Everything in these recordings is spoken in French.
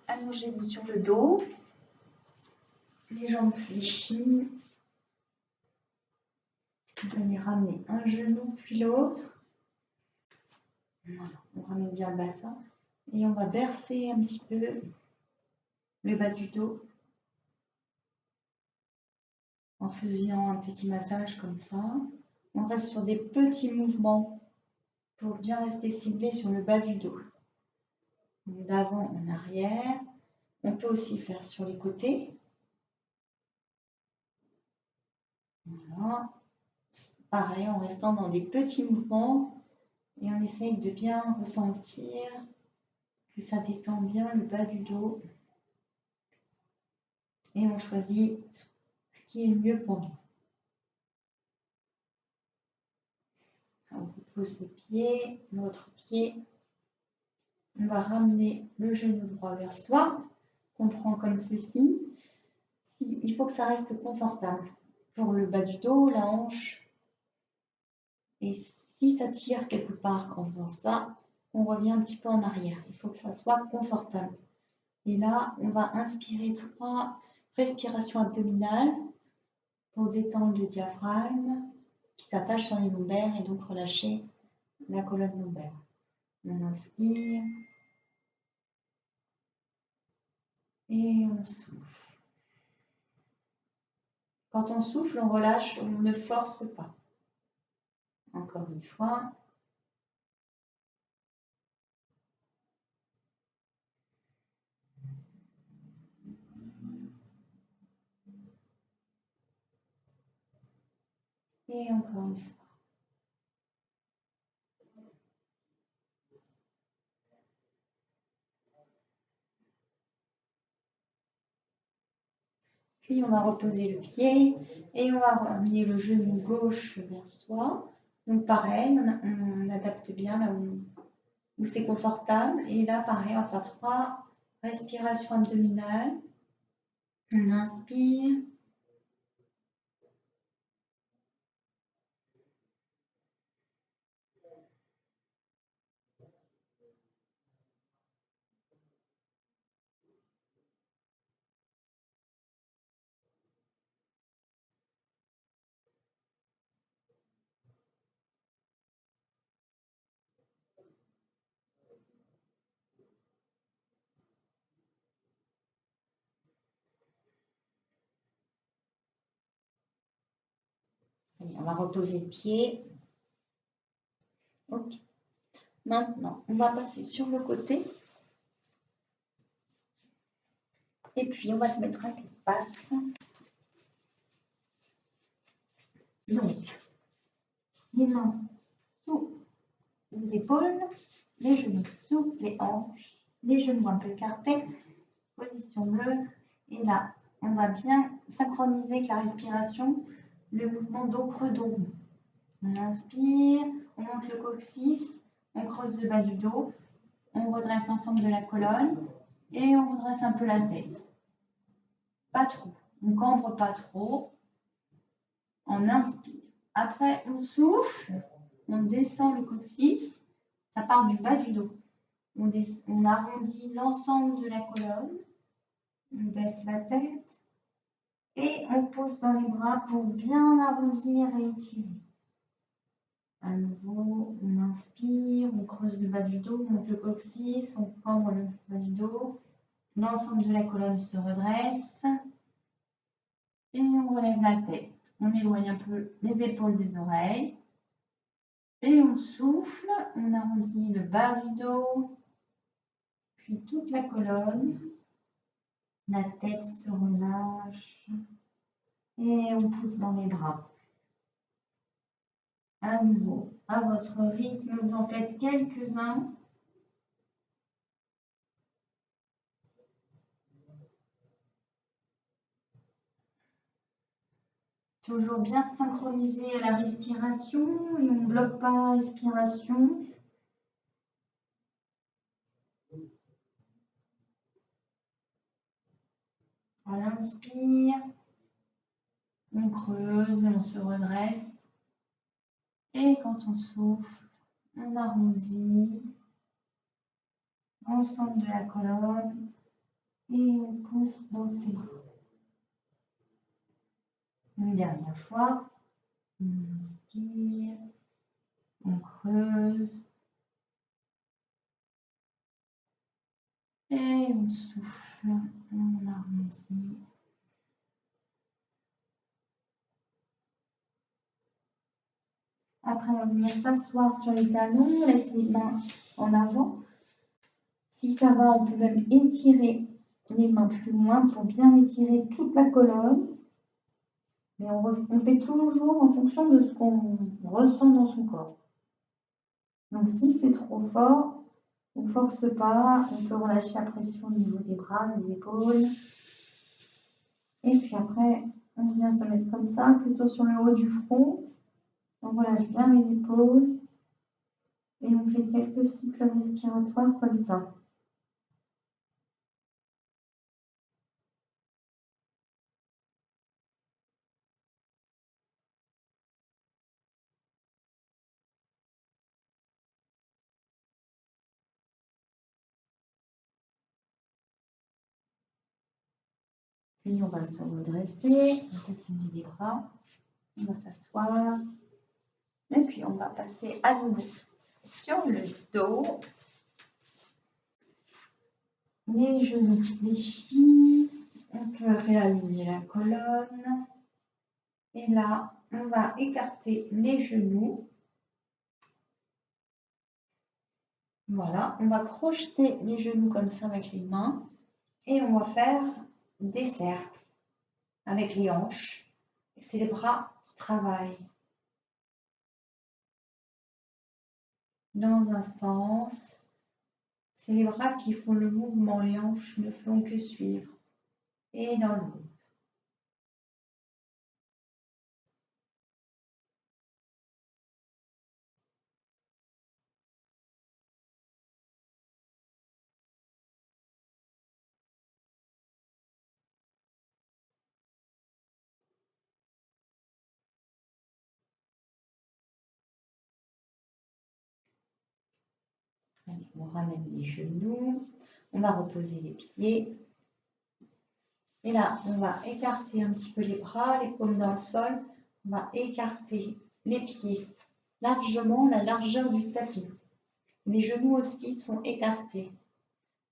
allongez-vous sur le dos, les jambes fléchies. Vous allez ramener un genou puis l'autre. Voilà, on ramène bien le bassin et on va bercer un petit peu le bas du dos en faisant un petit massage comme ça. On reste sur des petits mouvements pour bien rester ciblé sur le bas du dos. D'avant en arrière. On peut aussi faire sur les côtés. Voilà. Pareil, en restant dans des petits mouvements et on essaye de bien ressentir que ça détend bien le bas du dos. Et on choisit ce qui est le mieux pour nous. On pose le pied, l'autre pied. On va ramener le genou droit vers soi, qu'on prend comme ceci. Il faut que ça reste confortable pour le bas du dos, la hanche. Et si ça tire quelque part en faisant ça, on revient un petit peu en arrière. Il faut que ça soit confortable. Et là, on va inspirer 3 respirations abdominales pour détendre le diaphragme qui s'attache sur les lombaires et donc relâcher la colonne lombaire. On inspire et on souffle. Quand on souffle, on relâche, on ne force pas. Encore une fois. Et encore une fois. Puis on va reposer le pied et on va ramener le genou gauche vers soi. Donc pareil, on adapte bien là où c'est confortable. Et là, pareil, on va faire 3 respirations abdominales. On inspire. On va reposer le pied. Ok. Maintenant, on va passer sur le côté. Et puis, on va se mettre à 4 pattes. Donc, les mains sous les épaules, les genoux sous les hanches, les genoux un peu écartés, position neutre. Et là, on va bien synchroniser avec la respiration le mouvement dos creux, dos rond. On inspire, on monte le coccyx, on creuse le bas du dos, on redresse l'ensemble de la colonne et on redresse un peu la tête. Pas trop, on ne cambre pas trop. On inspire. Après, on souffle, on descend le coccyx, ça part du bas du dos. On arrondit l'ensemble de la colonne, on baisse la tête et on pose dans les bras pour bien arrondir et étirer. À nouveau, on inspire, on creuse le bas du dos, on monte le coccyx, on cambre le bas du dos. L'ensemble de la colonne se redresse et on relève la tête. On éloigne un peu les épaules des oreilles. Et on souffle, on arrondit le bas du dos, puis toute la colonne. La tête se relâche et on pousse dans les bras. À nouveau, à votre rythme, vous en faites quelques-uns. Toujours bien synchronisé à la respiration et on ne bloque pas la respiration. À l'inspire, on creuse et on se redresse. Et quand on souffle, on arrondit l'ensemble de la colonne Et on pousse dans ses bras. Une dernière fois. On inspire. On creuse. Et on souffle. On arrondit. Après, on va venir s'asseoir sur les talons. On laisse les mains en avant. Si ça va, on peut même étirer les mains plus loin pour bien étirer toute la colonne. Mais on fait toujours en fonction de ce qu'on ressent dans son corps. Donc si c'est trop fort, on ne force pas, on peut relâcher la pression au niveau des bras, des épaules. Et puis après, on vient se mettre comme ça, plutôt sur le haut du front. On relâche bien les épaules. Et on fait quelques cycles respiratoires comme ça. Puis on va se redresser, on va dessiner les bras, on va s'asseoir. Et puis on va passer à nouveau sur le dos. Les genoux fléchis. On peut réaligner la colonne. Et là, on va écarter les genoux. Voilà, on va crocheter les genoux comme ça avec les mains. Et on va faire des cercles avec les hanches. C'est les bras qui travaillent dans un sens. C'est les bras qui font le mouvement, les hanches ne font que suivre. Et dans l'autre. On ramène les genoux, on va reposer les pieds. Et là, on va écarter un petit peu les bras, les paumes dans le sol. On va écarter les pieds largement, la largeur du tapis. Les genoux aussi sont écartés.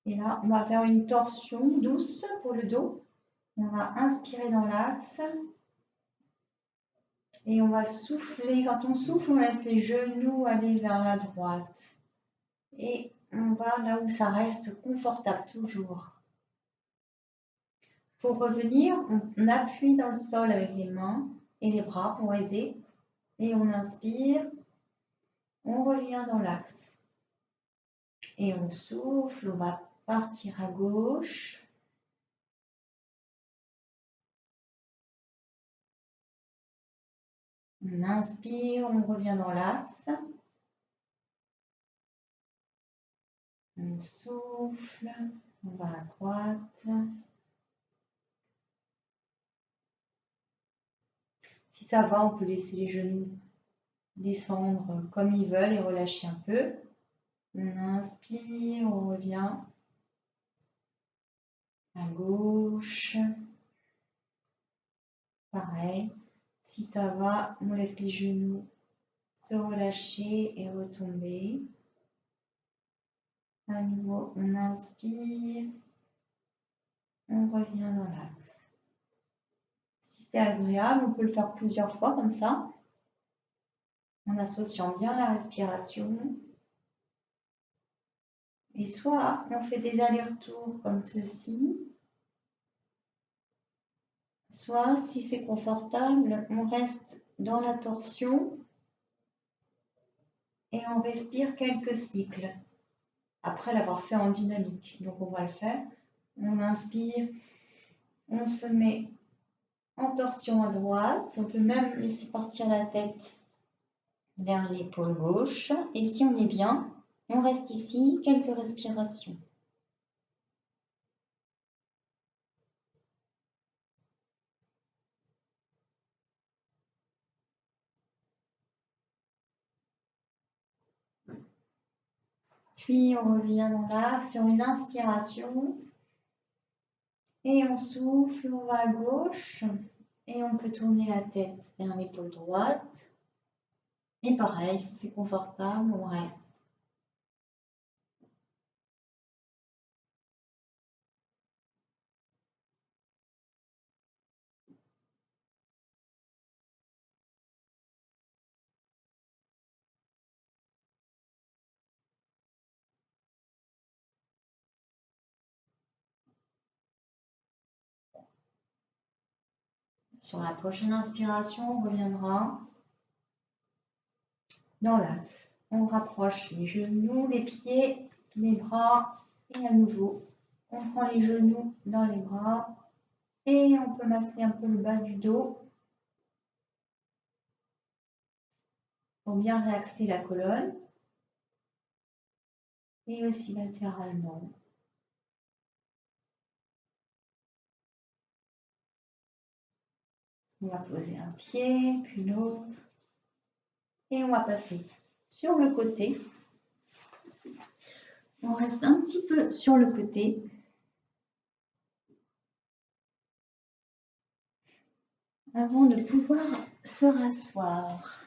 Et là, on va faire une torsion douce pour le dos. On va inspirer dans l'axe. Et on va souffler. Quand on souffle, on laisse les genoux aller vers la droite. Et on va là où ça reste confortable, toujours. Pour revenir, on appuie dans le sol avec les mains et les bras pour aider. Et on inspire. On revient dans l'axe. Et on souffle. On va partir à gauche. On inspire, on revient dans l'axe. On souffle, on va à droite. Si ça va, on peut laisser les genoux descendre comme ils veulent et relâcher un peu. On inspire, on revient à gauche. Pareil. Si ça va, on laisse les genoux se relâcher et retomber. À nouveau, on inspire, on revient dans l'axe. Si c'est agréable, on peut le faire plusieurs fois comme ça, en associant bien la respiration. Et soit on fait des allers-retours comme ceci, soit si c'est confortable, on reste dans la torsion et on respire quelques cycles après l'avoir fait en dynamique. Donc on va le faire. On inspire, on se met en torsion à droite. On peut même laisser partir la tête vers l'épaule gauche. Et si on est bien, on reste ici quelques respirations. Puis on revient dans l'axe sur une inspiration. Et on souffle, on va à gauche. Et on peut tourner la tête vers l'épaule droite. Et pareil, si c'est confortable, on reste. Sur la prochaine inspiration, on reviendra dans l'axe. On rapproche les genoux, les pieds, les bras et à nouveau, on prend les genoux dans les bras et on peut masser un peu le bas du dos pour bien réaxer la colonne et aussi latéralement. On va poser un pied, puis l'autre et on va passer sur le côté. On reste un petit peu sur le côté. Avant de pouvoir se rasseoir.